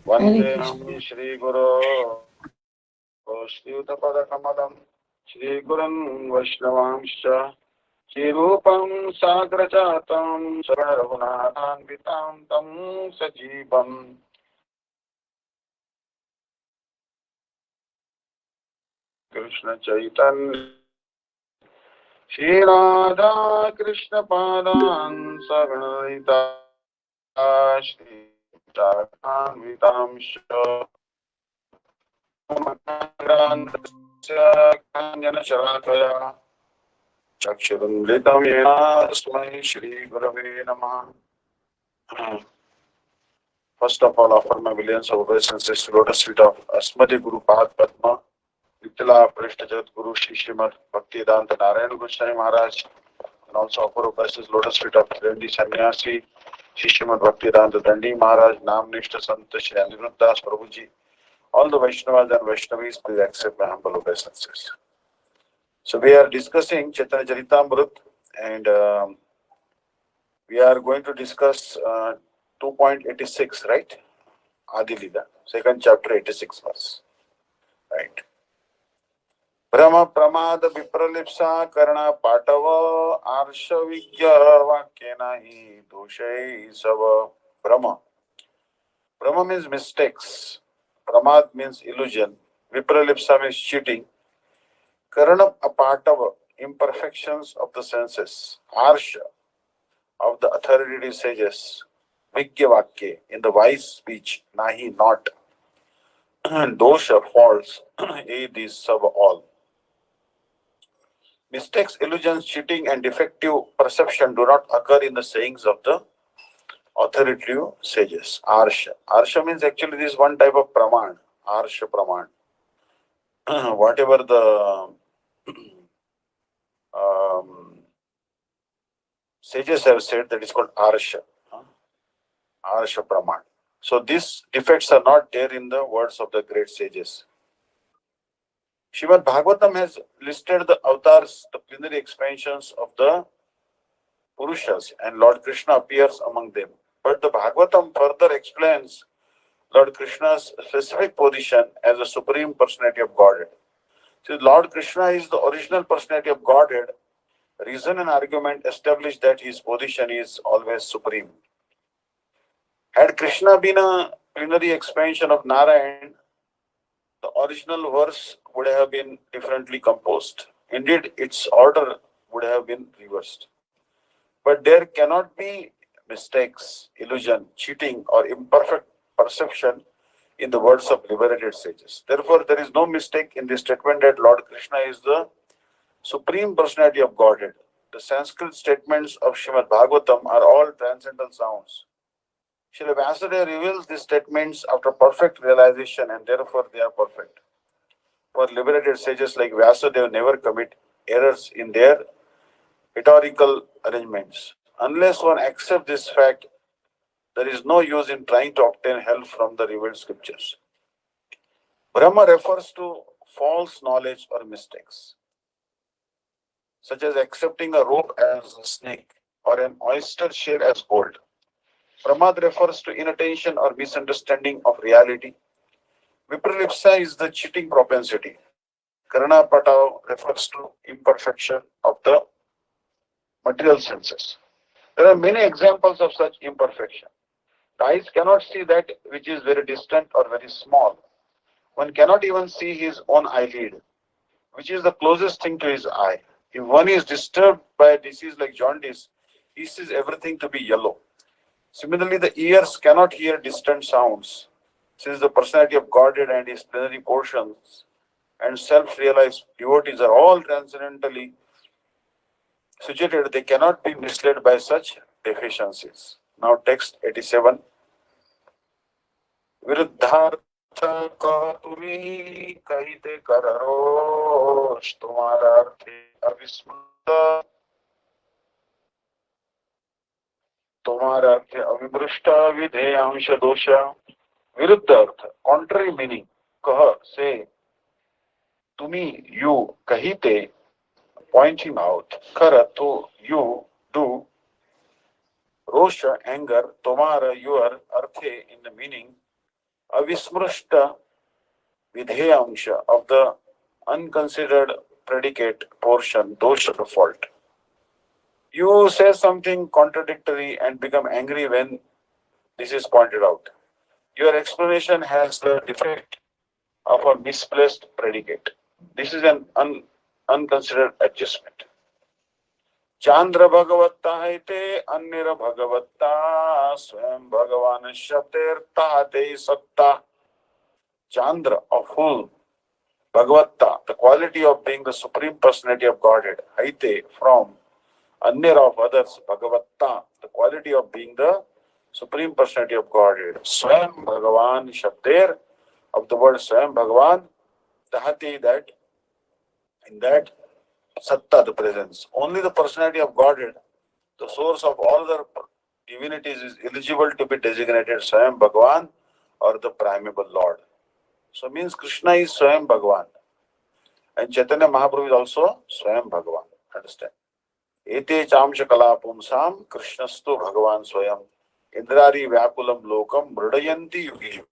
वंदेहं श्रीगुरो श्रीयुतपदकमलं श्रीगुरुं वैष्णवांश्च श्रीरूपं साग्रजातं शरणरघुनाथान्वितां तं सजीवम् कृष्ण चैतन्य श्रीराधा कृष्ण पादान् सगणयिता श्रीराधान्वितांश्च काञ्चनशलाकया चक्षुरुन्मिलितं येन तस्मै श्रीगुरवे नमः. First of all, offer my millions of obeisances to lotus feet of Asmati Guru Pad Padma, Vitala Prishta Jagat Guru Shri Srimad Bhaktivedanta Narayana Goswami Maharaj, and also offer obeisances lotus feet of Dandi Sannyasi, Shri Srimad Bhaktivedanta Dandi Maharaj, Namnishta Sant Shri Aniruddha Das Prabhuji. All the Vaishnavas and Vaishnavis, please accept my humble obeisances. So we are discussing Chaitanya Charitamrita, and we are going to discuss 2.86, right? Adi Lila, second chapter, 86 verse. Right. Brahma Pramada Vipralipsa Karna Patava Arsha Vigya Vakyenahi Doshai Sava. Brahma. Brahma means mistakes. Pramad means illusion. Vipralipsa means cheating. Karna Apatava, imperfections of the senses. Arsha, of the authoritative sages. Vigya Vakye, in the wise speech. Nahi, not. Dosha, faults. Aid is sub all. Mistakes, illusions, cheating, and defective perception do not occur in the sayings of the authoritative sages. Arsha. Arsha means actually this one type of praman. Arsha praman. Whatever the sages have said, that is called Arsha. Arsha praman. So these defects are not there in the words of the great sages. Srimad Bhagavatam has listed the avatars, the plenary expansions of the Purushas, and Lord Krishna appears among them. But the Bhagavatam further explains Lord Krishna's specific position as a supreme personality of Godhead. Since Lord Krishna is the original personality of Godhead, reason and argument establish that his position is always supreme. Had Krishna been a plenary expansion of Narayan, the original verse would have been differently composed. Indeed, its order would have been reversed. But there cannot be mistakes, illusion, cheating, or imperfect perception in the words of liberated sages. Therefore, there is no mistake in the statement that Lord Krishna is the supreme personality of Godhead. The Sanskrit statements of Srimad Bhagavatam are all transcendental sounds. Srila Vyasadeva reveals these statements after perfect realization, and therefore they are perfect. For liberated sages like Vyasadeva never commit errors in their rhetorical arrangements. Unless one accepts this fact, there is no use in trying to obtain help from the revealed scriptures. Brahma refers to false knowledge or mistakes, such as accepting a rope as a snake or an oyster shell as gold. Pramad refers to inattention or misunderstanding of reality. Vipralipsa is the cheating propensity. Karna Patav refers to imperfection of the material senses. There are many examples of such imperfection. The eyes cannot see that which is very distant or very small. One cannot even see his own eyelid, which is the closest thing to his eye. If one is disturbed by a disease like jaundice, he sees everything to be yellow. Similarly, the ears cannot hear distant sounds. Since the personality of Godhead and his plenary portions and self-realized devotees are all transcendentally situated, they cannot be misled by such deficiencies. Now, text 87. विरुद्धार्थ का तुम्ही कहते कर रोष तुम्हारा अर्थ अविस्मृत तुम्हारा अर्थ अविमृष्ट विधेयांश दोष विरुद्ध अर्थ contrary meaning कह से Tumi, you, kahite, pointing out, kara, to, you, do, rosha, anger, tomara, your, arthe, in the meaning, avismrushta, vidheyamsha, of the unconsidered predicate portion, dosha, the fault. You say something contradictory and become angry when this is pointed out. Your explanation has the defect of a misplaced predicate. This is an unconsidered adjustment. Chandra Bhagavatta haite Annira Bhagavatta Swam Bhagavan Shabder Tahate Satta. Chandra of whom? Bhagavatta, the quality of being the Supreme Personality of Godhead. Haite from Annira of others. Bhagavatta, the quality of being the Supreme Personality of Godhead. Swam Bhagavan Shabder, of the word Swam Bhagavan, Tahati, that in that Satta, the presence. Only the personality of Godhead, the source of all the divinities, is eligible to be designated Swayam Bhagavan or the primeval Lord. So means Krishna is Swayam Bhagavan. And Chaitanya Mahaprabhu is also Swayam Bhagavan. Understand? Ete chamsha kala pumsam Krishnastu Bhagavan Swayam. Indrari Vyakulam Lokam Mridayanti Yugi.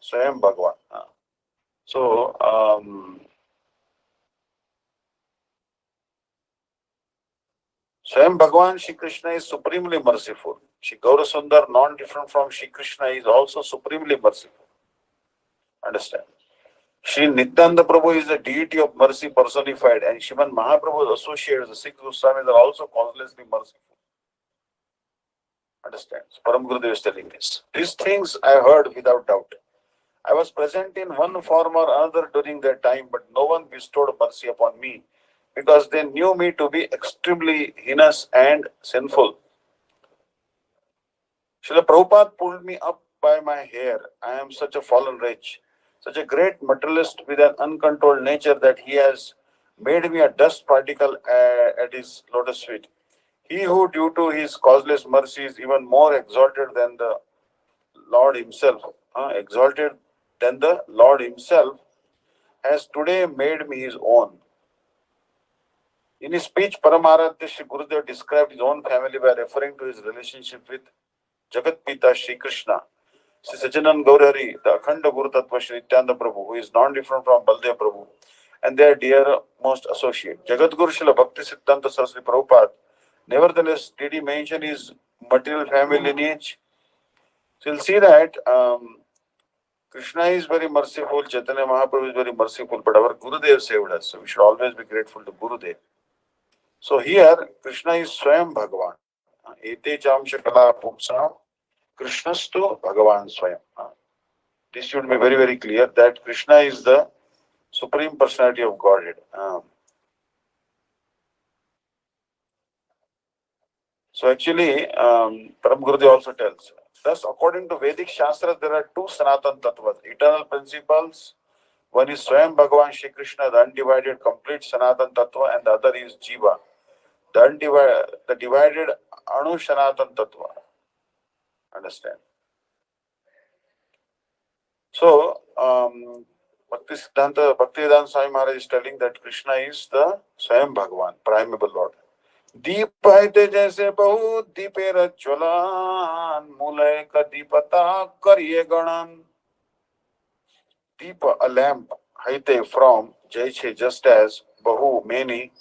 Swayam Bhagavan. So, Swayam Bhagavan Shri Krishna is supremely merciful. Shri Gaurasundar, non-different from Shri Krishna, is also supremely merciful. Understand? Shri Nityananda Prabhu is the deity of mercy personified, and Shriman Mahaprabhu's associates, the six Goswamis, are also causelessly merciful. Understand? Param Gurudev is telling this. These things I heard without doubt. I was present in one form or another during that time, but no one bestowed mercy upon me because they knew me to be extremely heinous and sinful. Srila Prabhupada pulled me up by my hair. I am such a fallen wretch, such a great materialist with an uncontrolled nature that he has made me a dust particle at his lotus feet. He who, due to his causeless mercy, is even more exalted than the Lord himself, has today made me his own. In his speech, Paramaradhya Shri Gurudev described his own family by referring to his relationship with Jagat Pita Shri Krishna, Sri Sachidanand Gaurari, the Akhanda Guru Tattva Shri Nityananda Prabhu, who is non-different from Baldev Prabhu, and their dearmost associate. Jagat Guru Srila Bhakti Siddhanta Saraswati Prabhupada, nevertheless, did he mention his material family lineage? So you'll see that Krishna is very merciful, Chaitanya Mahaprabhu is very merciful, but our Gurudev saved us, so we should always be grateful to Gurudev. So here, Krishna is Swayam Bhagavan. Ete chamsha kala pumsam Krishnastu Bhagavan Swayam. This should be very, very clear that Krishna is the Supreme Personality of Godhead. So actually, Param Gurudev also tells, thus according to Vedic Shastra, there are two Sanatan Tattvas, eternal principles. One is Swayam Bhagavan Shri Krishna, the undivided, complete Sanatan Tattva, and the other is Jiva, the divided Anu Sanatan Tattva. Understand? So, Bhaktivedanta Swami Maharaj is telling that Krishna is the Swayam Bhagavan, primeval Lord. दीप आयते जैसे बहुत दीपेर ज्वलन मूलय का दीपता करिए गणन. Deep, a lamp, haite from jaiche, just as bahu, many,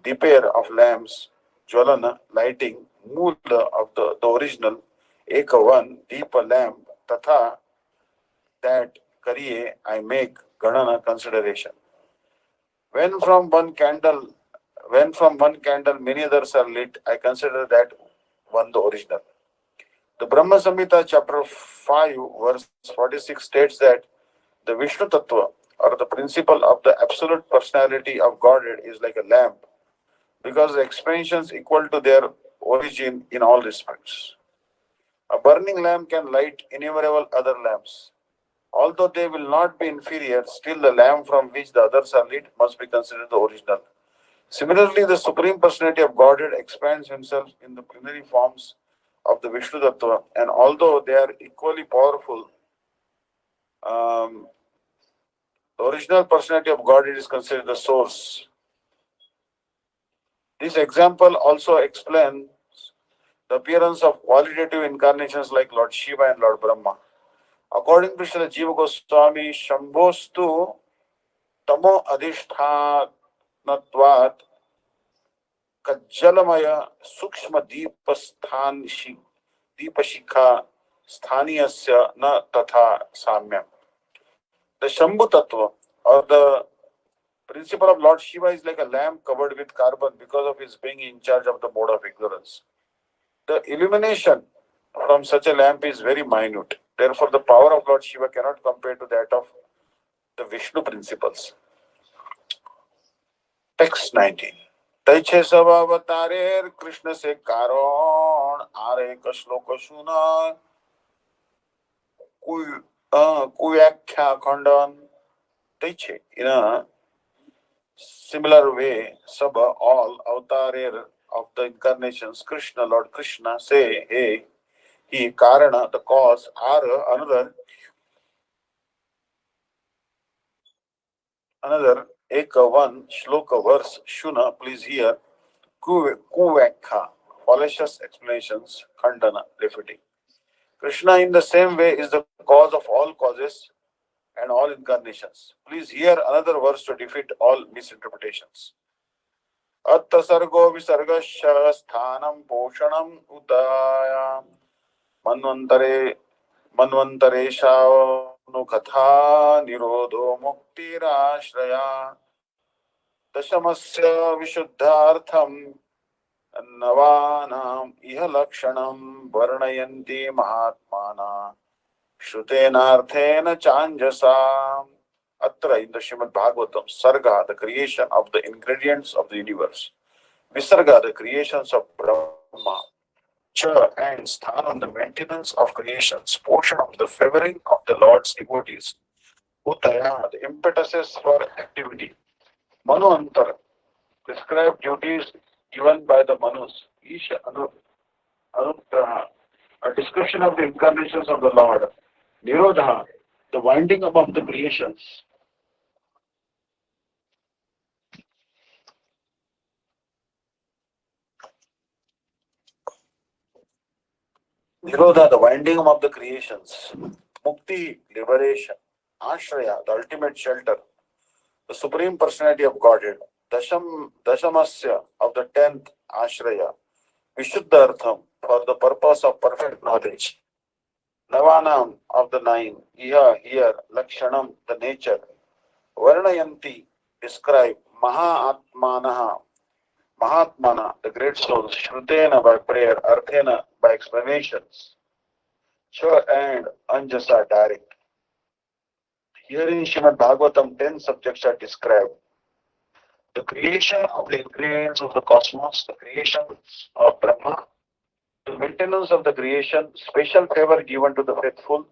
deeper of lamps, jwalana, lighting, mula of the original, eka one, deep a lamp, tatha, that kariye, I make, ganana, consideration. When from one candle many others are lit, I consider that one the original. The Brahma Samhita chapter 5 verse 46 states that the Vishnu Tattva, or the principle of the absolute personality of Godhead, is like a lamp because the expansions equal to their origin in all respects. A burning lamp can light innumerable other lamps. Although they will not be inferior, still the lamp from which the others are lit must be considered the original. Similarly, the Supreme Personality of Godhead expands himself in the plenary forms of the Vishnu Tattva, and although they are equally powerful, The original personality of God is considered the source. This example also explains the appearance of qualitative incarnations like Lord Shiva and Lord Brahma. According to Srila Jiva Goswami, Shambhostu Tamo Adhishthanatvat Kajjalamaya Sukshma Deepashikha Sthaniyasya Na Tatha Samyam. The Shambhu Tattva or the principle of Lord Shiva is like a lamp covered with carbon because of his being in charge of the mode of ignorance. The illumination from such a lamp is very minute. Therefore, the power of Lord Shiva cannot compare to that of the Vishnu principles. Text 19. तैछे सब अवतारेर कृष्ण से कारण आरे एक श्लोक सुना कुव्याख्या खंडन. तैछे, in a similar way, sab all avatarer of the incarnations, Krishna, Lord Krishna, say, hey, he, Karana, the cause, are another Eka one shloka verse, Shuna, please hear, Kuvekha, fallacious explanations, Khandana, refuting. Krishna in the same way is the cause of all causes and all incarnations. Please hear another verse to defeat all misinterpretations. Atta sargo visargasya sthanam poshanam utaya manvantare manvantaresha nirodho muktirashraya दशमस्य विशुद्धार्थम नवानाम इह लक्षणम वर्णयन्ति महात्माना श्रुतेनार्थेन चांजसा. Atra in the Srimad Bhagavatam, Sarga, the creation of the ingredients of the universe, Visarga, the creations of Brahma, Cha and Sthanam, the maintenance of creations, portion of the favoring of the Lord's devotees, Utaya, the impetuses for activity, Manu prescribed duties given by the Manus, Isha Anugraha, a description of the incarnations of the Lord, Nirodha, the winding up of the creations, Nirodha, the winding up of the creations, Mukti, liberation, Ashraya, the ultimate shelter, the Supreme Personality of Godhead, Dashamasya, of the 10th Ashraya, Vishuddhartham, for the purpose of perfect knowledge, Navanam, of the 9, Iha, here, Lakshanam, the nature, Varnayanti, describe, Mahatmana, the great souls, Shrutena by prayer, Arthena by explanations, Cha and Anjasa direct. Here in Srimad Bhagavatam, 10 subjects are described. The creation of the ingredients of the cosmos, the creation of Brahma, the maintenance of the creation, special favor given to the faithful,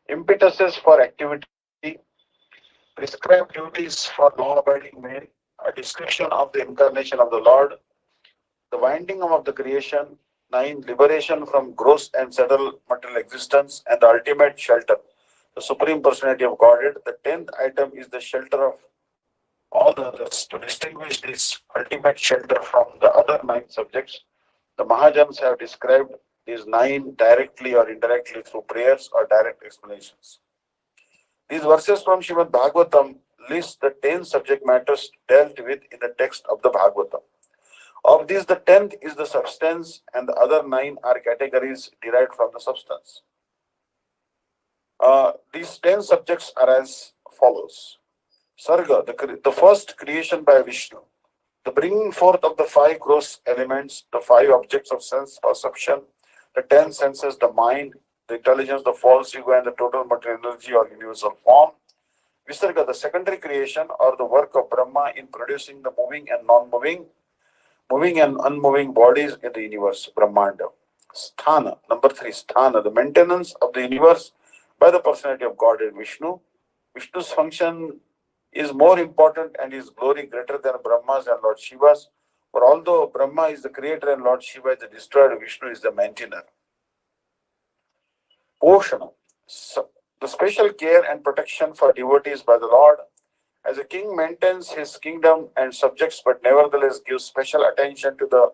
impetuses for activity, prescribed duties for law-abiding men, a description of the incarnation of the Lord, the winding up of the creation, 9, liberation from gross and subtle material existence, and the ultimate shelter, the Supreme Personality of Godhead. The 10th item is the shelter of all the others. To distinguish this ultimate shelter from the other 9 subjects, the Mahajans have described these 9 directly or indirectly through prayers or direct explanations. These verses from Srimad Bhagavatam list the 10 subject matters dealt with in the text of the Bhagavatam. Of these, the 10th is the substance, and the other 9 are categories derived from the substance. These 10 subjects are as follows. Sarga, the first creation by Vishnu, the bringing forth of the 5 gross elements, the 5 objects of sense perception, the 10 senses, the mind, the intelligence, the false ego, and the total material energy or universal form. Visarga, the secondary creation or the work of Brahma in producing the moving and non-moving, moving and unmoving bodies in the universe, Brahmanda. Sthana, number 3, Sthana, the maintenance of the universe by the personality of God and Vishnu. Vishnu's function is more important and his glory greater than Brahma's and Lord Shiva's. For although Brahma is the creator and Lord Shiva is the destroyer, Vishnu is the maintainer. Poshana, the special care and protection for devotees by the Lord. As a king maintains his kingdom and subjects, but nevertheless gives special attention to the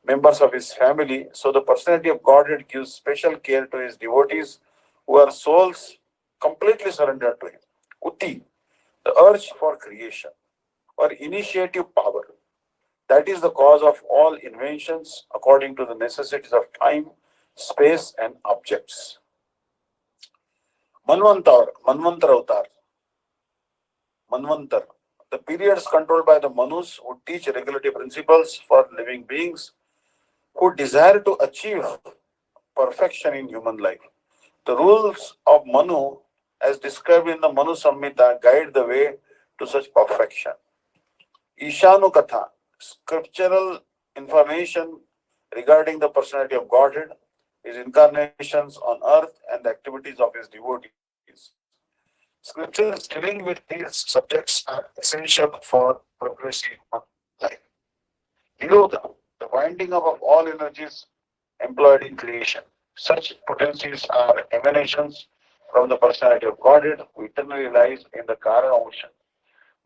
members of his family, so the personality of Godhead gives special care to his devotees who are souls completely surrendered to him. Uti, the urge for creation or initiative power. That is the cause of all inventions according to the necessities of time, space, and objects. Manvantar Avatar, Manvantar. The periods controlled by the Manus who teach regulative principles for living beings who desire to achieve perfection in human life. The rules of Manu, as described in the Manu Samhita, guide the way to such perfection. Ishanu Katha, scriptural information regarding the personality of Godhead, his incarnations on earth, and the activities of his devotees. Scriptures dealing with these subjects are essential for progressive life. Nirodha, the winding up of all energies employed in creation. Such potencies are emanations from the personality of Godhead who eternally lies in the Karana ocean.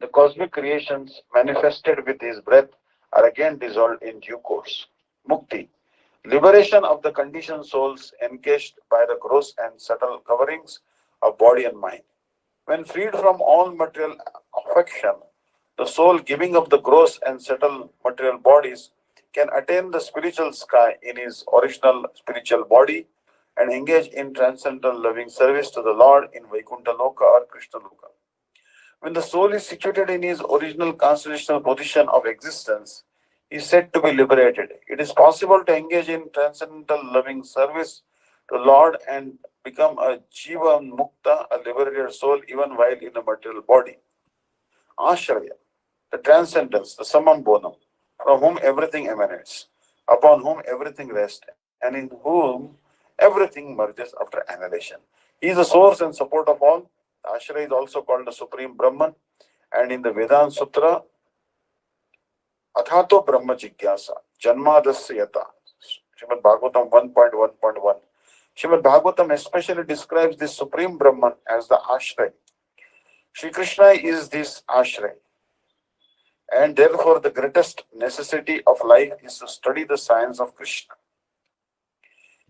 The cosmic creations manifested with his breath are again dissolved in due course. Mukti, liberation of the conditioned souls encased by the gross and subtle coverings of body and mind. When freed from all material affection, the soul giving up the gross and subtle material bodies can attain the spiritual sky in his original spiritual body and engage in transcendental loving service to the Lord in Vaikuntha Loka or Krishna Loka. When the soul is situated in his original constitutional position of existence, he is said to be liberated. It is possible to engage in transcendental loving service to Lord and become a Jiva Mukta, a liberated soul, even while in a material body. Ashraya, the transcendence, the summum bonum, from whom everything emanates, upon whom everything rests, and in whom everything merges after annihilation. He is the source and support of all. Ashraya is also called the Supreme Brahman, and in the Vedanta Sutra, Athato Brahma Jigyasa, Janmadasya Yata, Srimad Bhagavatam 1.1.1. Srimad Bhagavatam especially describes this Supreme Brahman as the Ashraya. Shri Krishna is this Ashraya. And therefore, the greatest necessity of life is to study the science of Krishna.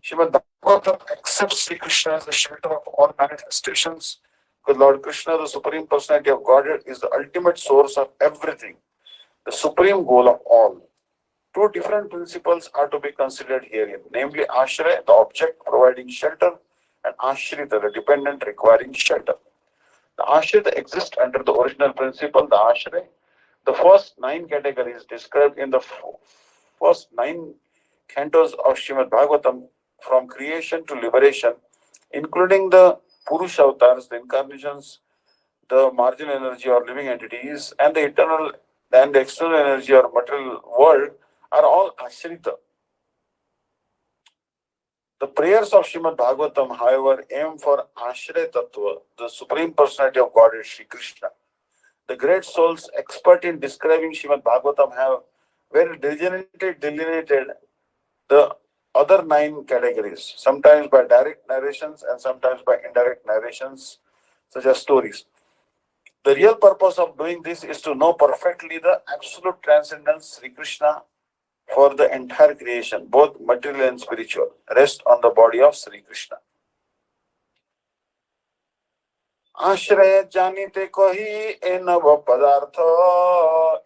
Srimad Bhagavatam accepts Sri Krishna as the shelter of all manifestations, because Lord Krishna, the Supreme Personality of Godhead, is the ultimate source of everything, the supreme goal of all. Two different principles are to be considered herein, namely Ashraya, the object providing shelter, and Ashrita, the dependent requiring shelter. The Ashrita exists under the original principle, the Ashraya. The first 9 categories described in the first 9 cantos of Srimad Bhagavatam, from creation to liberation, including the Purusha avatars, the incarnations, the marginal energy or living entities, and the eternal and the external energy or material world, are all Ashrita. The prayers of Srimad Bhagavatam, however, aim for Ashraya Tattva, the Supreme Personality of God is Shri Krishna. The great souls expert in describing Srimad Bhagavatam have very diligently delineated the other 9 categories, sometimes by direct narrations and sometimes by indirect narrations, such as stories. The real purpose of doing this is to know perfectly the absolute transcendence Sri Krishna for the entire creation, both material and spiritual, rest on the body of Sri Krishna. आश्रय जानिते कोही ए नव पदार्थ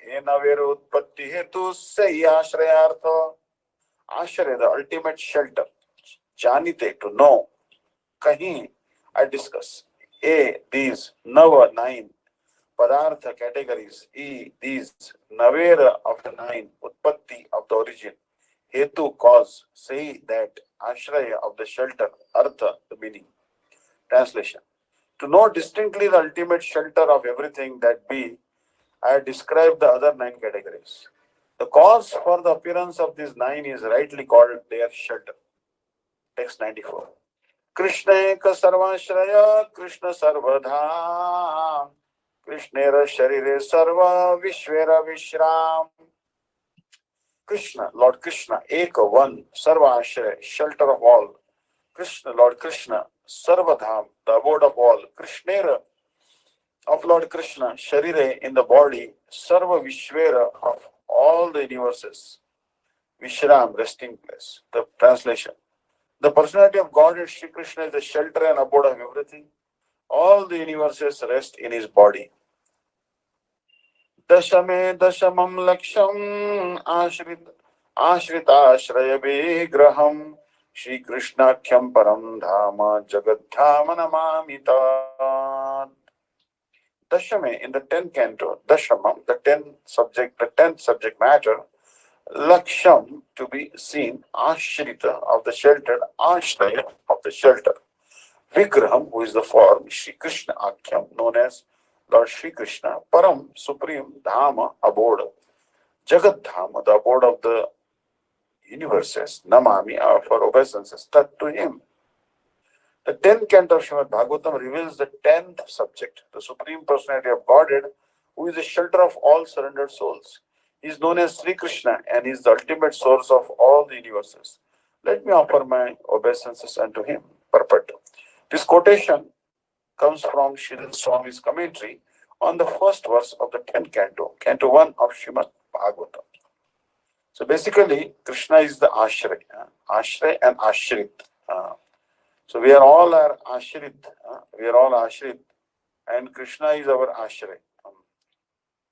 ए नवेर उत्पत्ति हेतु सही आश्रयार्थ. Ashraya, the ultimate shelter. Janite, to know. Kahi, I discuss. A, these. Nava, 9. Padartha, categories. E, these. Navera, of the 9. Utpatti, of the origin. Hetu, cause. Say, that. Ashraya, of the shelter. Artha, the meaning. Translation. To know distinctly the ultimate shelter of everything that be, I described the other 9 categories. The cause for the appearance of these 9 is rightly called their shelter. Text 94. Krishna eka sarvashraya, Krishna sarvadham, Krishnera sharire sarva, Vishwera vishram. Krishna, Lord Krishna, eka, one, sarvashraya, shelter of all. Krishna, Lord Krishna, sarvadham, the abode of all. Krishnera, of Lord Krishna, Sharire in the body, Sarva Vishwera of all the universes, Vishram, resting place. The translation. The personality of God is Shri Krishna is the shelter and abode of everything. All the universes rest in his body. Dashame dashamam laksham ashritashraya vigraham Shri Krishna khyam param dhama jagadhama namamita. Dashame in the 10th canto, Dashamam, the 10th subject matter, Laksham to be seen, Ashrita of the sheltered, Ashraya of the shelter. Vigraham, who is the form, Shri Krishna Akhyam, known as Lord Shri Krishna, Param, supreme, Dhama, abode, Jagat Dhama, the abode of the universes, Namami, for obeisances, Tat to him. The 10th canto of Srimad Bhagavatam reveals the 10th subject, the Supreme Personality of Godhead, who is the shelter of all surrendered souls. He is known as Sri Krishna and is the ultimate source of all the universes. Let me offer my obeisances unto him. Purport. This quotation comes from Sridhar Swami's commentary on the first verse of the 10th canto, canto 1 of Srimad Bhagavatam. So basically, Krishna is the Ashray, Ashray and Ashrit. So we are all Ashrit, and Krishna is our Ashray.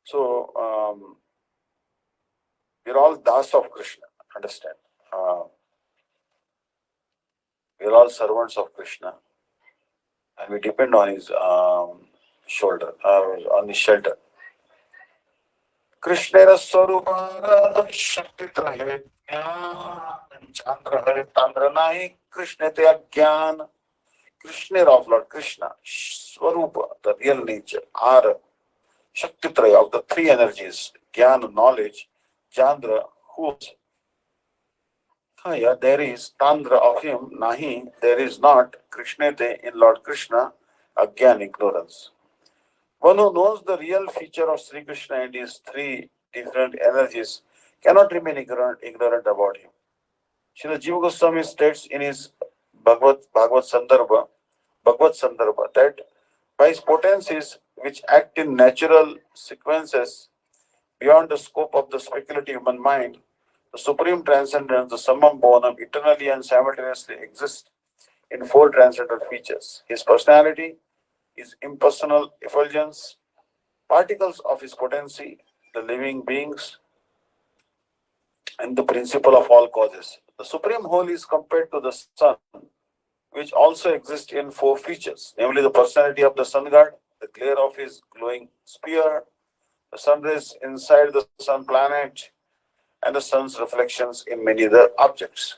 So we are all Das of Krishna, understand? We are all servants of Krishna, and we depend on his shoulder, on his shelter. Krishnera Swarupara Shakti Trahe Chandra Hare Tandra Nahi Krishna Te Agyan. Krishna of Lord Krishna, Swarupa, the real nature, Ara, Shaktitraya of the three energies, Jnana, knowledge, Chandra, whose there is Tandra of him, Nahi, there is not, Krishnete in Lord Krishna, Agyan, ignorance. One who knows the real feature of Sri Krishna and his three different energies cannot remain ignorant about him. Srila Jiva Goswami states in his Bhagavad Sandarbha that by his potencies which act in natural sequences beyond the scope of the speculative human mind, the supreme transcendence, the summum bonum, eternally and simultaneously exists in four transcendental features: his personality, his impersonal effulgence, particles of his potency, the living beings, and the principle of all causes. The supreme whole is compared to the sun, which also exists in four features, namely the personality of the sun god, the glare of his glowing spear, the sun rays inside the sun planet, and the sun's reflections in many other objects.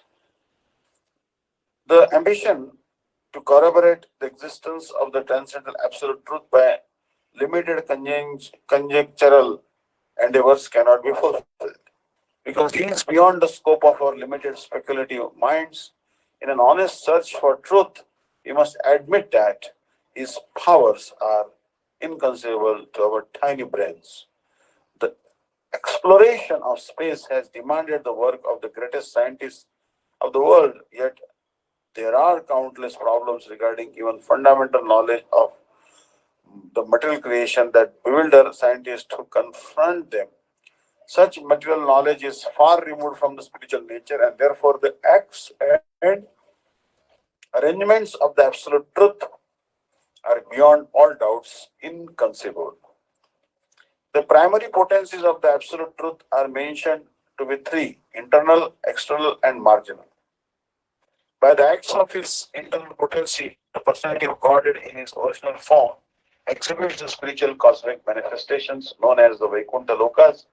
The ambition to corroborate the existence of the transcendental absolute truth by limited conjectural endeavors cannot be fulfilled, because it is beyond the scope of our limited speculative minds. In an honest search for truth, we must admit that his powers are inconceivable to our tiny brains. The exploration of space has demanded the work of the greatest scientists of the world, yet there are countless problems regarding even fundamental knowledge of the material creation that bewilder scientists who confront them. Such material knowledge is far removed from the spiritual nature, and therefore the acts and arrangements of the absolute truth are beyond all doubts inconceivable. The primary potencies of the absolute truth are mentioned to be three: internal, external, and marginal. By the acts of his internal potency, the personality of Godhead in his original form exhibits the spiritual cosmic manifestations known as the Vaikuntha Lokas,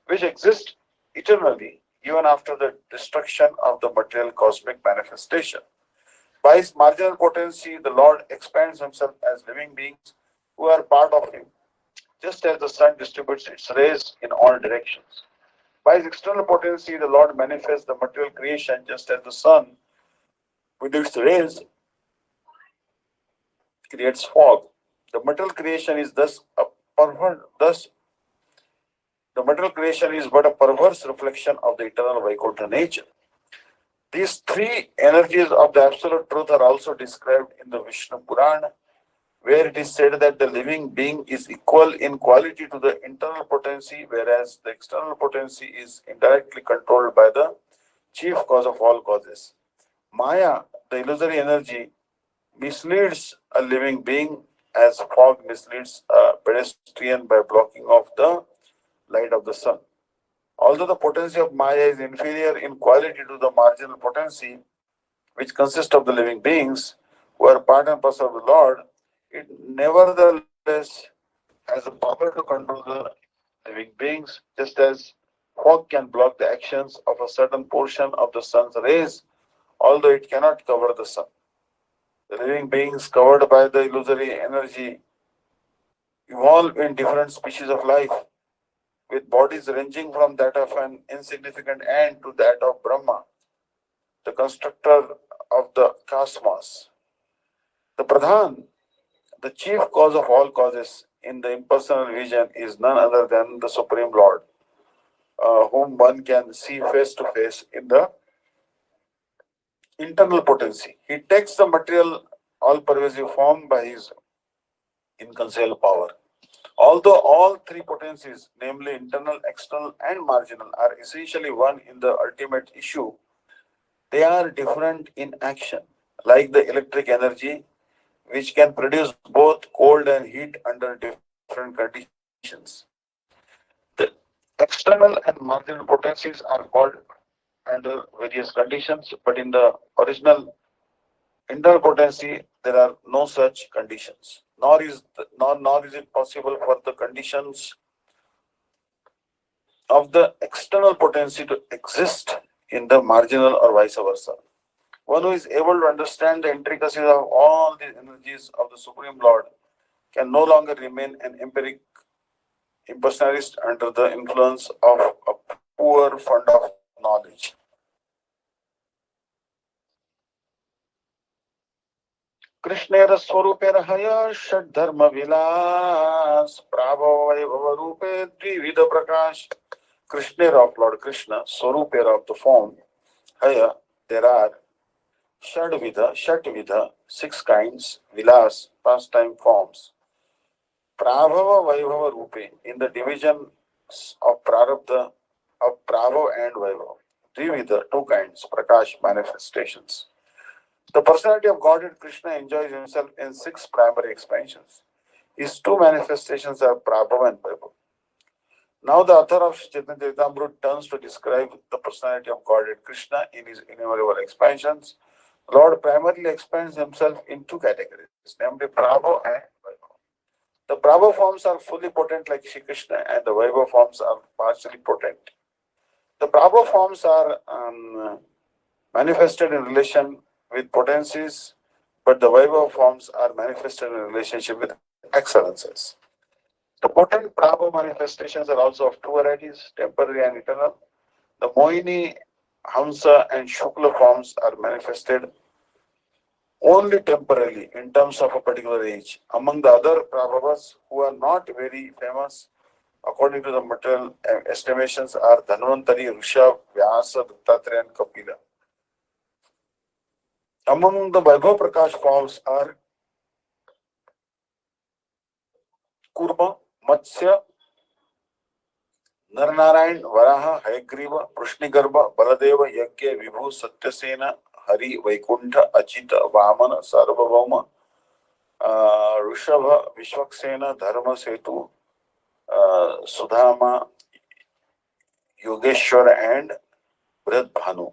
which exist eternally even after the destruction of the material cosmic manifestation. By his marginal potency, the Lord expands himself as living beings who are part of him, just as the sun distributes its rays in all directions. By his external potency, the Lord manifests the material creation, just as the sun, with its rays, creates fog. The material creation is thus the material creation is but a perverse reflection of the eternal Vaikuntha nature. These three energies of the absolute truth are also described in the Vishnu Purana, where it is said that the living being is equal in quality to the internal potency, whereas the external potency is indirectly controlled by the chief cause of all causes. Maya, the illusory energy, misleads a living being as fog misleads a pedestrian by blocking off the light of the sun. Although the potency of Maya is inferior in quality to the marginal potency, which consists of the living beings who are part and parcel of the Lord, it nevertheless has the power to control the living beings, just as fog can block the actions of a certain portion of the sun's rays, although it cannot cover the sun. The living beings covered by the illusory energy evolve in different species of life, with bodies ranging from that of an insignificant ant to that of Brahma, the constructor of the cosmos. The Pradhan, the chief cause of all causes in the impersonal vision, is none other than the Supreme Lord, whom one can see face to face in the internal potency. He takes the material all pervasive form by his inconceivable power. Although all three potencies, namely internal, external, and marginal, are essentially one in the ultimate issue, they are different in action, like the electric energy, which can produce both cold and heat under different conditions. The external and marginal potencies are called under various conditions, but in the original internal potency, there are no such conditions. Nor is it possible for the conditions of the external potency to exist in the marginal or vice versa. One who is able to understand the intricacies of all the energies of the Supreme Lord can no longer remain an empiric impersonalist under the influence of a poor fund of knowledge. कृष्णेर स्वरूपेर हय षड धर्म विलास प्राभव वैभव रूपे द्विविध प्रकाश. Krishna of Lord Krishna, Swarupa of the form, Haya, there are Shatvidha, six kinds, Vilas, pastime forms. Prabhava Vaibhava Rupe, in the division of Prarabdha, of Prabhava and Vaibhava. Dvividha, two kinds, Prakash, manifestations. The personality of Godhead Krishna enjoys himself in six primary expansions. His two manifestations are Prabhava and Vaibhava. Now the author of Chaitanya Charitamrita turns to describe the personality of Godhead Krishna in his innumerable expansions. Lord primarily expands himself in two categories, namely Prabhu and Vaibhava. The Prabhu forms are fully potent like Shri Krishna, and the Vaibhava forms are partially potent. The Prabhu forms are manifested in relation with potencies, but the Vaibhava forms are manifested in relationship with excellences. The potent Prabhu manifestations are also of two varieties, temporary and eternal. The Moini, Hamsa, and Shukla forms are manifested only temporarily in terms of a particular age. Among the other Prabhavas who are not very famous, according to the material estimations, are Dhanvantari, Rishabh, Vyasa, Dattatreya, and Kapila. Among the Vaibhav Prakash forms are Kurma, Matsya, Narnarayan, Varaha, Hayagriva, Prishnigarba, Baladeva, Yagya, Vibhu, Satyasena, Hari, Vaikuntha, Achita, Vamana, Sarvabhauma, Rishabha, Vishwaksena, Dharma Setu, Sudhama, Yogeshwar, and Bhanu.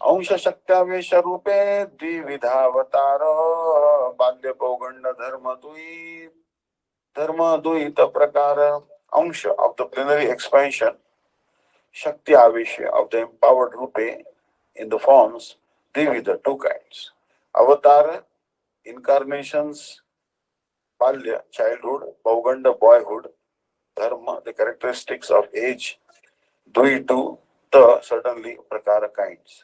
अंश शक्त्यावेश रूपे द्विविधावतार बाल्य पौगंड धर्म द्वैत प्रकार अंश of the plenary expansion, Shakti Avesha of the empowered Rupe in the forms, Dvivida, two kinds. Avatar, incarnations, Balya, childhood, Pauganda, boyhood, Dharma, the characteristics of age, Dvitu, the certainly Prakara kinds.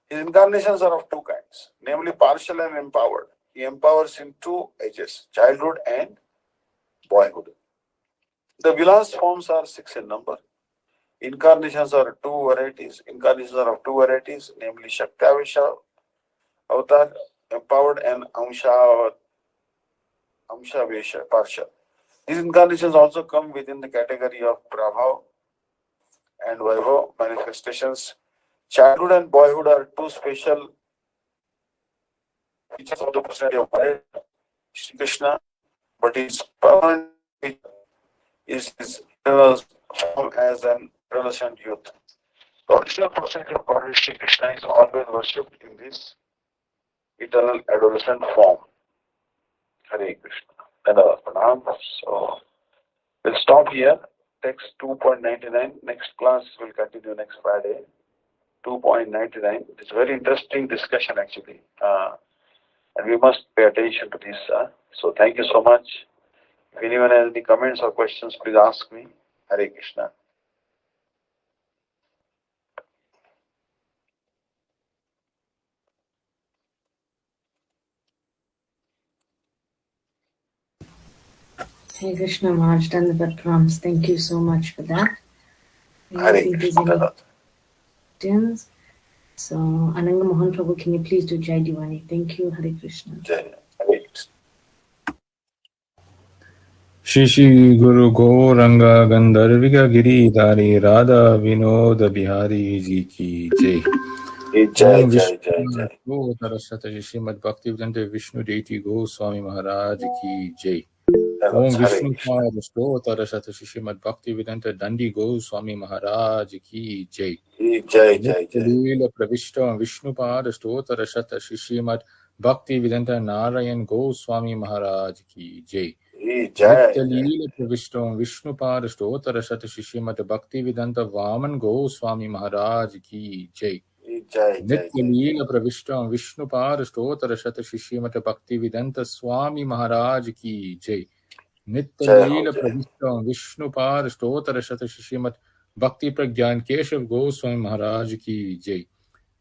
His incarnations are of two kinds, namely partial and empowered. He empowers in two ages, childhood and boyhood. The Vilas forms are six in number. Incarnations are of two varieties, namely Shaktavisha, avatar, empowered, and Amsha, Amsha Vesha Parsha. These incarnations also come within the category of Prabhav and Vaibhav manifestations. Childhood and boyhood are two special features of the personality of Shri Krishna, but his permanent feature is his eternal form as an adolescent youth. The original personality of God, Shri Krishna, is always worshipped in this eternal adolescent form. Hare Krishna. So we'll stop here. Text 2.99. Next class will continue next Friday. 2.99. It's a very interesting discussion actually. And we must pay attention to this. So thank you so much. If anyone has any comments or questions, please ask me. Hare Krishna. Hare Krishna Maharaj, Dandavat Prams. Thank you so much for that. Hare Krishna. So, Ananga Mohan Prabhu, can you please do Jai Diwani? Thank you, Hare Krishna. Jai. Hare Krishna. Shishi Guru Gauranga Gandharviga Giridhari Radha Vinoda Bihari Ji ki Jai. Jai, Jai, Jai, Jai. Om Tarasata Shrimad Bhaktivedanta Vishnu Deity Goswami Maharaj ki Jai. Om Vishnu Pada Tarasata Shrimad Bhaktivedanta Dandi Goswami Maharaj ki Jai. Jai, Jai, Jai. Leela Pravishta Vishnu Pada Tarasata Shrimad Bhaktivedanta Narayan Goswami Maharaj ki Jai. Nitya Leela Pravishta Vishnu Pada Tarasata Shrimad Bhaktivedanta Vaman Goswami Maharaj ki Jai. Nitya Leela Pravishta Vishnu Pada Tarasata Shrimad Bhaktivedanta Swami Maharaj ki Jai. Nitya Leela Pravishta Vishnu Pada Tarasata Shrimad Bhakti Pragyan Keshav Goswami Maharaj ki Jai.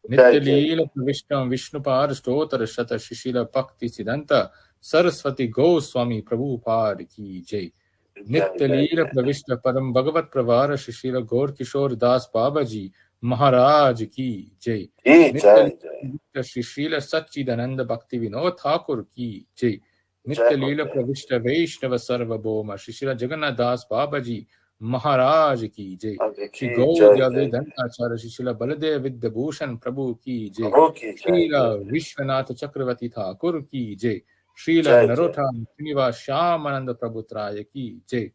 Nitya Leela Pravishta Vishnu Pada Tarasata Shishila Bhakti Siddhanta Saraswati Goswami Prabhupada ki Jai. Nitya Leela Pravishta Param Bhagavat Pravara Shishila Gaur Kishore Das Babaji Maharaj ki Jai. Nitya Leela Shishila Sachidananda Bhakti Vinod Thakur ki Jai. Nitya Leela Pravishta Vaishnava Sarva Bhoma Shishila Jagannath Das Babaji Maharaj ki Jai. Shri Gaudya Vedanta Acharya Shishila Baladev Vidyabhushan Prabhu ki Jai. Srila Vishwanath Chakravarti Thakur ki Jai. Srila Narottam Srinivas Shyamananda Prabhu Traya ki Jai.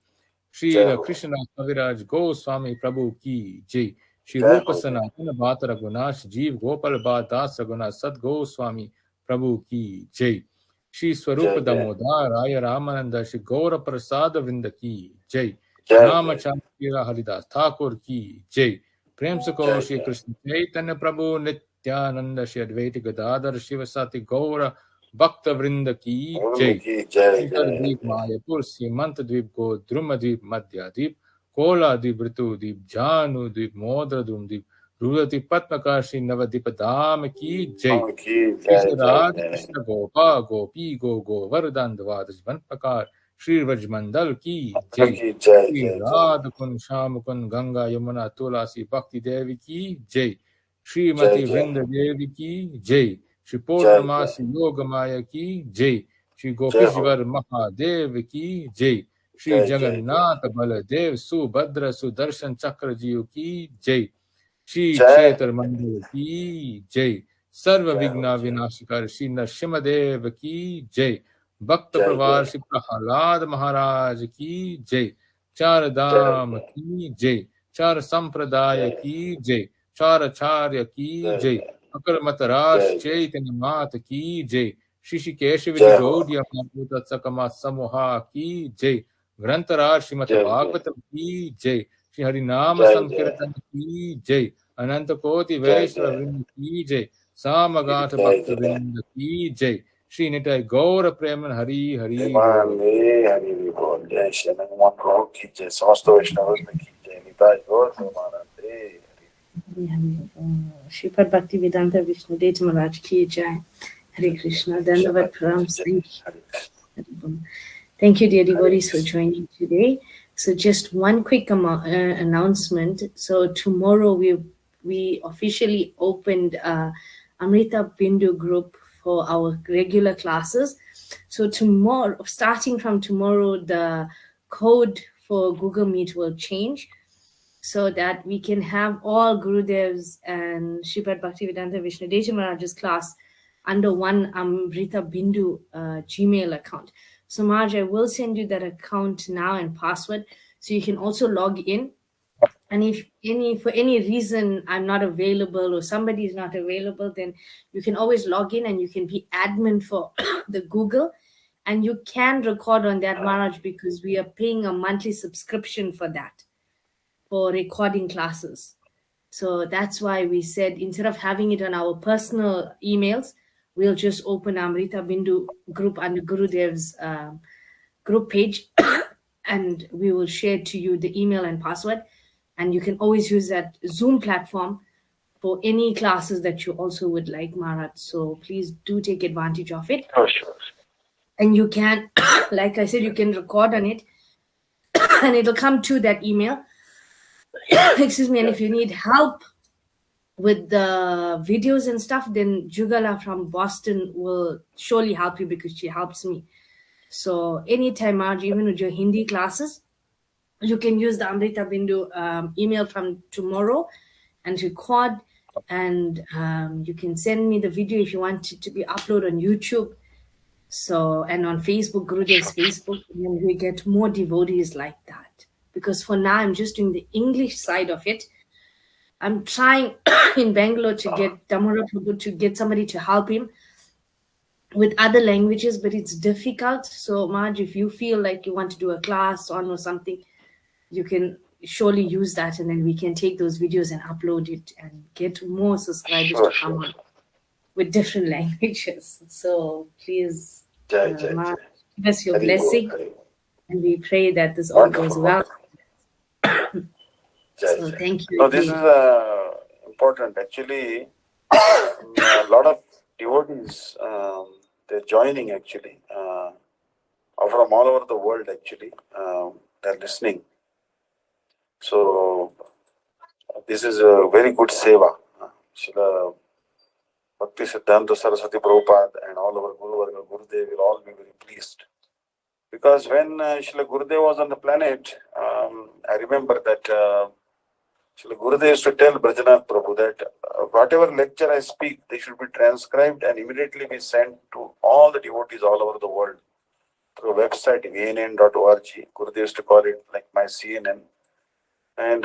Srila Krishna Kaviraj Goswami Prabhu ki Jai. Shri Rupa Sanatana Bhat Raghunath Jeev Gopal Bhat Das Raghunath Sat Goswami Prabhu ki Jai. Shri Swarupa Damodar Raya Ramananda Shri Gaura Prasad Vrinda ki Jai. Ramachandra Haridas Thakur ki Jai. Prem Sako Shri Krishna Chaitanya Prabhu Nityananda Shri Advaita Gadadhar Shivasati Gaura Bhakta Vrinda ki Jai. Dweep Mayapur Simant Dweep Go Druma Dweep Madhya Dweep Kola Dweep Ritu Dweep Janu Dweep Modra Drum Dweep Rudati Patmakashi Navadip Dham ki Jai. Radha Krishna Gopa Gopi Go Govardhan Dvadaj Vanpakar Shri Vrajmandal ki Jai. Shri Radha Kun Sham Kun Ganga Yamuna Tulasi Bhakti Devi ki Jai. Shri Mati Vrinda Devi ki Jai. Shri Purnamasi Yogamaya ki Jai. Shri Gopishvar Mahadev ki Jai. Shri Jagannath Baladev Subhadra Sudarshan Chakra Jiyo ki Jai. Shri Kshetra Mandal ki Jai. Sarva Vigna Vinashikar Shri Narsimadev ki Jai. Bhakta Pravar Shri Prahalad Maharaj ki Jai. Char Dham ki Jai. Char Sampradaya ki Jai. Char Acharya ki Jai. Akar Mataraj Chaitanya Mat ki Jai. Shishi Keshaviti Gaudiya Maputa Sakama Samoha ki Jai. Grantaraj Srimad Bhagavatam ki Jai. Shri Harinama Sankirtan ki Jai. Ananta Koti Vaishnava Vrinda ki Jai. Samagata Bhakta Vrinda ki Jai. Shri Nitai Gaura Preman Hari Hari Bol. Hari Bol. Jai Shri Hanuman Prabhu ki Jai. Samasta Vaishnavas ki Jai. Nitai Gaura Premanande. Shripad Bhakti Vedanta Vishnu Deity Maharaj ki Jai. Hare Krishna. Dandavat Prams. Thank you, dear devotees, for joining today. So just one quick announcement. So tomorrow we officially opened Amrita Bindu group for our regular classes. So tomorrow, starting from tomorrow, the code for Google Meet will change so that we can have all Gurudev's and Sripad Bhaktivedanta Vishnu Daivata Maharaj's class under one Amrita Bindu Gmail account. So Marge, I will send you that account now and password so you can also log in. And if for any reason I'm not available or somebody is not available, then you can always log in and you can be admin for the Google, and you can record on that, Maharaj, because we are paying a monthly subscription for that, for recording classes. So that's why we said instead of having it on our personal emails, we'll just open Amrita Bindu group under Gurudev's group page and we will share to you the email and password. And you can always use that Zoom platform for any classes that you also would like, Maharaj. So please do take advantage of it. Oh, sure. And you can, like I said, you can record on it and it'll come to that email. Excuse me. And if you need help with the videos and stuff, then Jugala from Boston will surely help you because she helps me. So anytime, Marge, even with your Hindi classes, you can use the Amrita Bindu email from tomorrow and record, and you can send me the video if you want it to be uploaded on YouTube. So, and on Facebook, Gurudev's Facebook, and we get more devotees like that. Because for now, I'm just doing the English side of it. I'm trying in Bangalore to get Damodar Prabhu to get somebody to help him with other languages, but it's difficult. So, Marge, if you feel like you want to do a class on or something, you can surely use that, and then we can take those videos and upload it and get more subscribers to come on with different languages. So please, Marge, give us your blessing, and we pray that this all goes well. So thank you. No, this is important. Actually, a lot of devotees, they're joining actually, from all over the world actually, they're listening. So this is a very good seva. Srila Bhakti Siddhanta Saraswati Prabhupada and all our Guru Varga, Gurudev will all be very pleased. Because when Srila Gurudev was on the planet, I remember that Srila Gurudev used to tell Brajanath Prabhu that whatever lecture I speak, they should be transcribed and immediately be sent to all the devotees all over the world through a website, vnn.org. Gurudev used to call it like my CNN. And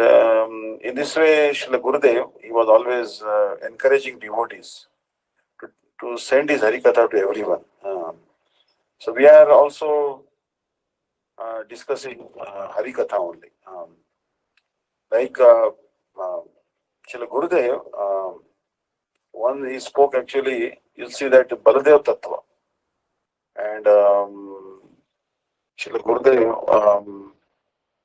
in this way, Srila Gurudev, he was always encouraging devotees to send his Harikatha to everyone. So we are also discussing Harikatha only. Like Srila Gurudev, one he spoke actually, you'll see that Baladev Tattva. And Srila Gurudev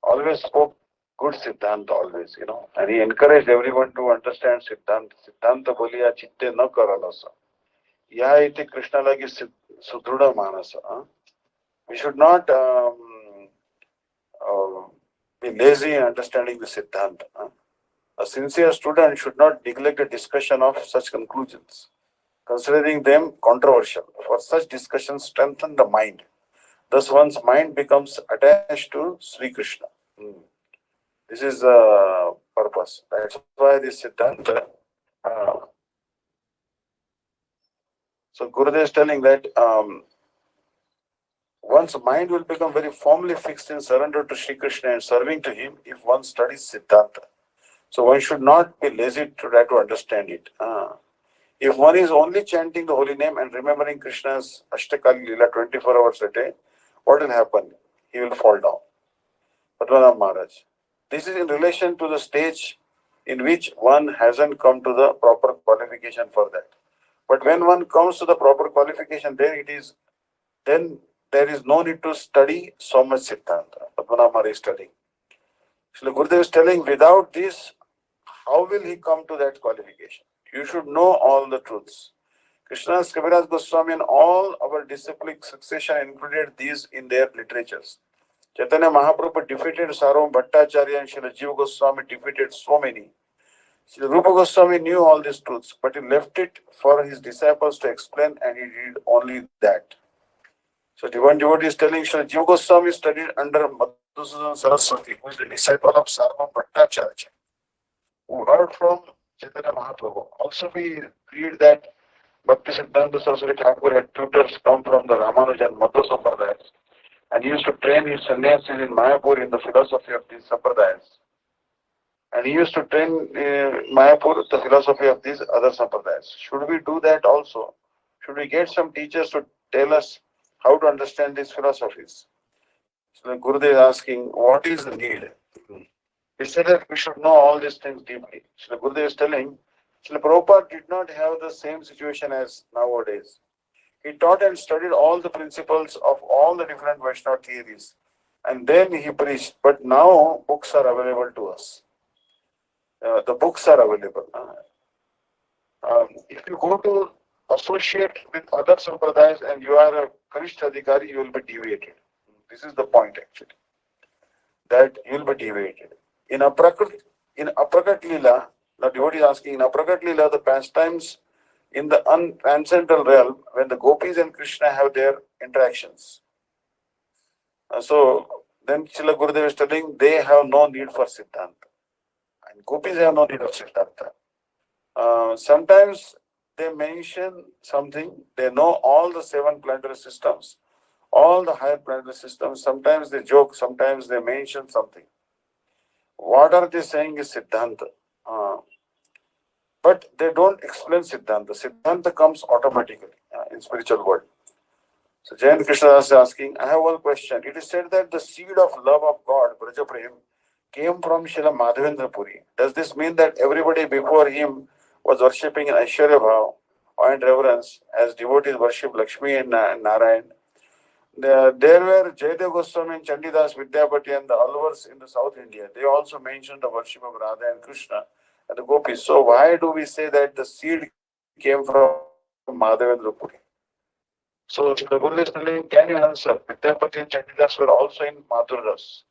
always spoke good Siddhanta always, and he encouraged everyone to understand Siddhanta. Siddhanta boliya chitte na karalasa. Ya iti Krishna lagi sudruda manasa. We should not be lazy in understanding the Siddhanta. A sincere student should not neglect a discussion of such conclusions, considering them controversial. For such discussions strengthen the mind. Thus one's mind becomes attached to Sri Krishna. This is the purpose. That's why this Siddhanta. So Gurudev is telling that one's mind will become very firmly fixed in surrender to Sri Krishna and serving to him if one studies Siddhanta. So one should not be lazy to try to understand it. If one is only chanting the holy name and remembering Krishna's Ashtakali Leela 24 hours a day, what will happen? He will fall down. Padmanabh Maharaj. This is in relation to the stage in which one hasn't come to the proper qualification for that. But when one comes to the proper qualification, then there is no need to study so much Siddhanta. Padmanabh Maharaj is studying. Srila Gurudev is telling, without this, how will he come to that qualification? You should know all the truths. Krishnadas Kaviraj Goswami and all our disciplic succession included these in their literatures. Chaitanya Mahaprabhu defeated Sarvam Bhattacharya and Srila Jiva Goswami defeated so many. Srila Rupa Goswami knew all these truths, but he left it for his disciples to explain, and he did only that. So one devotee is telling Srila Jiva Goswami studied under Madhusudan Saraswati, who is the disciple of Sarva Bhattacharya, who heard from Chaitanya Mahaprabhu. Also we read that Bhakti Siddhanta Saraswati Thakur had tutors come from the Ramanujan Madhu Sampradayas, and he used to train his sannyasis in Mayapur in the philosophy of these Sampradayas. And he used to train Mayapur the philosophy of these other Sampradayas. Should we do that also? Should we get some teachers to tell us how to understand these philosophies? So the Gurudev is asking, what is the need? He said that we should know all these things deeply. So the Gurudev is telling, Srila Prabhupada did not have the same situation as nowadays. He taught and studied all the principles of all the different Vaishnava theories. And then he preached. But now books are available to us. The books are available. If you go to associate with other sampradayas and you are a Kanishta Adhikari, you will be deviated. This is the point actually. That you will be deviated. In Aprakat Lila, the devotee is asking, in Aprakat Lila, the pastimes in the transcendental realm, when the gopis and Krishna have their interactions. So then Srila Gurudev is telling, they have no need for Siddhanta. And gopis have no need of Siddhanta. Sometimes they mention something, they know all the 7 planetary systems, all the higher planetary systems. Sometimes they joke, sometimes they mention something. What are they saying is Siddhanta. But they don't explain Siddhanta. Siddhanta comes automatically in spiritual world. So Jayant Krishna is asking, I have one question. It is said that the seed of love of God, Braja Prem, came from Srila Madhavendra Puri. Does this mean that everybody before him was worshipping in Aishwarya Bhav and reverence as devotees worship Lakshmi and Narayan? There were Jaydev Goswami and Chandidas Vidyapati and the Alvars in the South India. They also mentioned the worship of Radha and Krishna and the gopis. So why do we say that the seed came from Madhavendra Puri? So the Guru is telling, can you answer? Vidyapati and Chandidas were also in Madhuradas.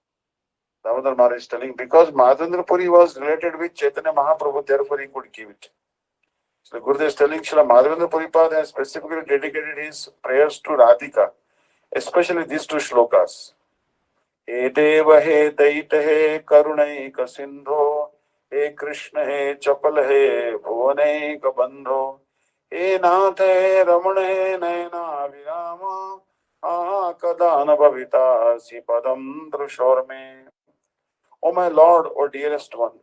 Damodar Maharaj is telling, because Madhavendra Puri was related with Chaitanya Mahaprabhu, therefore he could give it. So the Guru is telling, Srila Madhavendra Puripad has specifically dedicated his prayers to Radhika, especially these 2 shlokas. He Deva he Daita he Karunaika Sindho, he Krishna he Chapal he Bhuvanika Bandho, he Nath he Ramana he Nayana Virama, Aha Kadana Bhavita Si Padam Drushorme. O my Lord, O dearest one,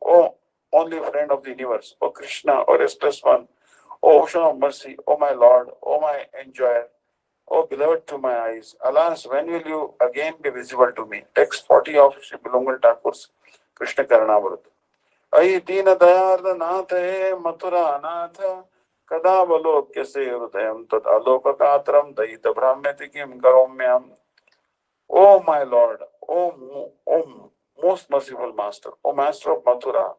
O only friend of the universe, O Krishna, O restless one, O ocean of mercy, O my Lord, O my enjoyer, O beloved to my eyes, alas, when will you again be visible to me? Text 40 of Sri Bilongal Thakur's Krishna Karanamrut. Ai Dina Dayarda Nathe Mathura Anatha Kada Valokya Se Hrudayam Tad Alokakatram Daita Brahmeti Kim Karomyam. O my Lord, O most merciful Master, O Master of Mathura,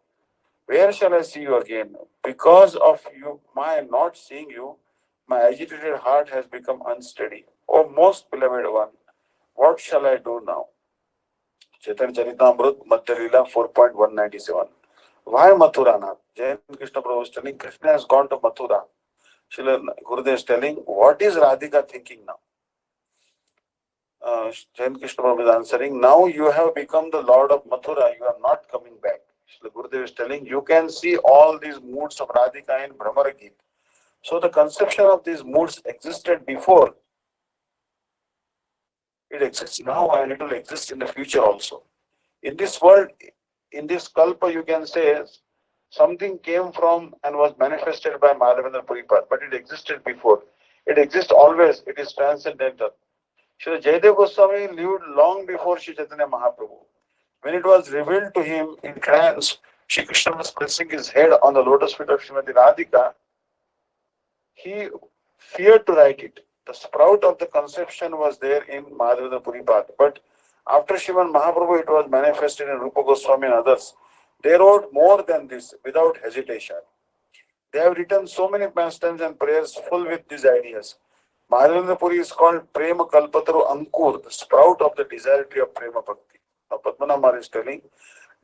where shall I see you again? Because of you, my not seeing you, my agitated heart has become unsteady. O most beloved one, what shall I do now? Chaitanya Charitamrut, Madhya Leela 4.197. Why Mathura Nath? Jain Krishna Prabhu is telling, Krishna has gone to Mathura. Srila Gurudev is telling, what is Radhika thinking now? Jain Krishna Prabhu is answering, now you have become the Lord of Mathura, you are not coming back. Srila Gurudev is telling, you can see all these moods of Radhika in Brahmara Gita. So the conception of these moods existed before. It exists now and it will exist in the future also. In this world, in this kalpa, you can say something came from and was manifested by Madhavendra Puripad, but it existed before. It exists always. It is transcendental. Srila Jaydev Goswami lived long before Sri Chaitanya Mahaprabhu. When it was revealed to him in trance, Sri Krishna was pressing his head on the lotus feet of Srimati Radhika. He feared to write it. The sprout of the conception was there in Madhavendra Puripad. But after Sriman Mahaprabhu, it was manifested in Rupa Goswami and others. They wrote more than this without hesitation. They have written so many pastimes and prayers full with these ideas. Madhavendra Puri is called Prema Kalpataru Ankur, the sprout of the desire tree of Prema Bhakti. Now Padmanabh Maharaj is telling,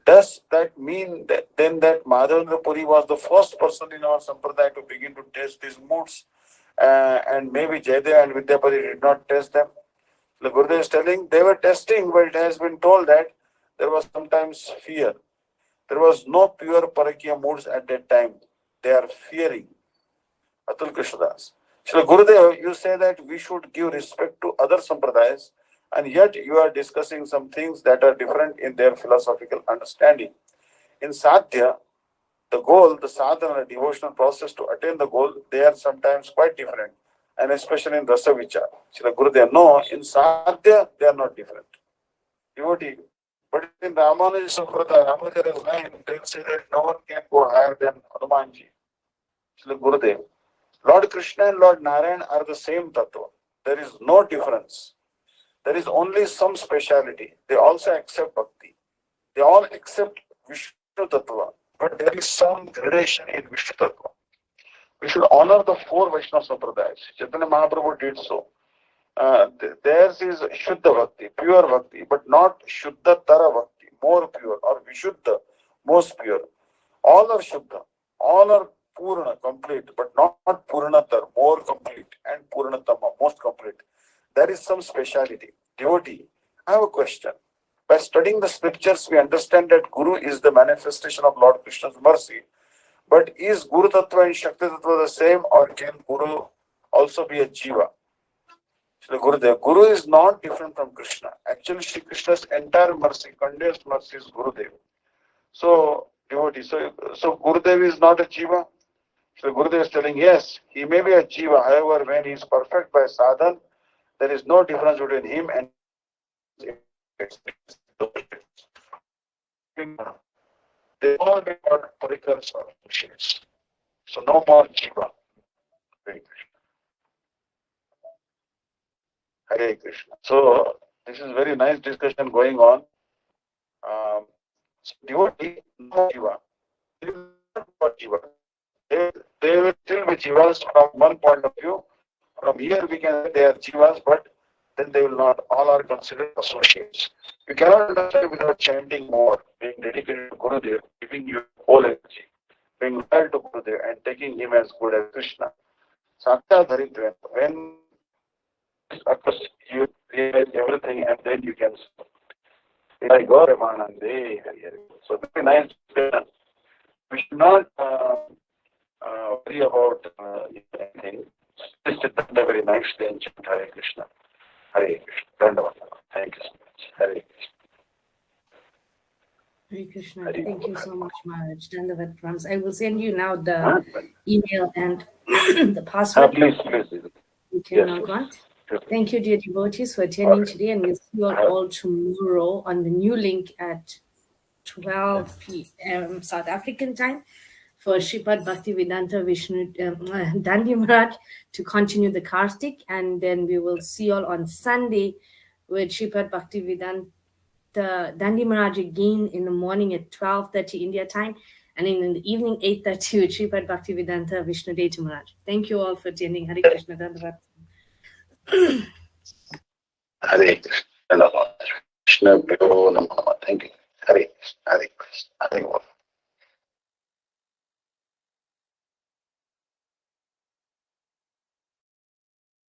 does that mean that then that Madhavendra Puri was the first person in our Sampradaya to begin to test these moods and maybe Jayadeva and Vidyapati did not test them. The Gurudev is telling they were testing, but it has been told that there was sometimes fear. There was no pure Parakya moods at that time. They are fearing. Atul Krishnadas. So Gurudev, you say that we should give respect to other sampradayas, and yet you are discussing some things that are different in their philosophical understanding. In Sadhya, the goal, the sadhana, devotional process to attain the goal, they are sometimes quite different, and especially in Rasa Vichar. Srila Gurudev, no, in Sadhya, they are not different. Devotee, but in Ramanuja Sampradaya, Ramanuja's line, they'll say that no one can go higher than Hanumanji. Srila Gurudev, Lord Krishna and Lord Narayan are the same tattva. There is no difference. There is only some speciality. They also accept bhakti. They all accept Vishnu tattva. But there is some gradation in Vishnu tattva. We should honor the four Vaishnava Sampradayas. Chaitanya Mahaprabhu did so. Theirs is Shuddha Bhakti, pure Bhakti, but not Shuddha Tara Bhakti, more pure, or Vishuddha, most pure. All are Shuddha. All are Purna, complete, but not Purnatar, more complete, and Purnatama, most complete. There is some speciality. Devotee, I have a question. By studying the scriptures, we understand that Guru is the manifestation of Lord Krishna's mercy. But is Guru Tattva and Shakti Tattva the same, or can Guru also be a Jiva? So Gurudev, Guru is not different from Krishna. Actually, Shri Krishna's entire mercy, condensed mercy is Gurudev. So, devotee, so Gurudev is not a Jiva. So Gurudev is telling, yes, he may be a Jiva. However, when he is perfect by sadhan, there is no difference between him and they all got parikars or associates. So no more Jiva. Hare Krishna. So this is very nice discussion going on. So devotee, no Jiva. They will not be Jiva. They will still be Jivas from one point of view. From here we can say they are Jivas, but then they will not. All are considered associates. You cannot understand without chanting more, being dedicated to Gurudev, giving your whole energy, being loyal to Gurudev and taking him as good as Krishna. Satya Dharitva, when you realize everything and then you can say, Gauramanande. So very nice. We should not worry about anything. This is very nicely and chant Hare Krishna. Hare Krishna. Thank you so much. Hare Krishna. Hare Krishna. Thank you so much, Maharaj. Dandavat Prams. I will send you now the email and the password. Please. You can log on. Thank you, dear devotees, for attending today, and we'll see you all tomorrow on the new link at 12 p.m. South African time for Sripad Bhaktivedanta Vishnu Dandi Maharaj to continue the Kartik, and then we will see you all on Sunday with Sripad Bhaktivedanta Dandi Maharaj again in the morning at 12:30 India time, and in the evening 8:30 with Sripad Bhaktivedanta Vishnu Daivata Maharaj. Thank you all for attending. Hare Krishna. Dandavat. Hare Krishna. Krishna. Thank you. Hare Krishna. Hare Krishna. Hare Krishna.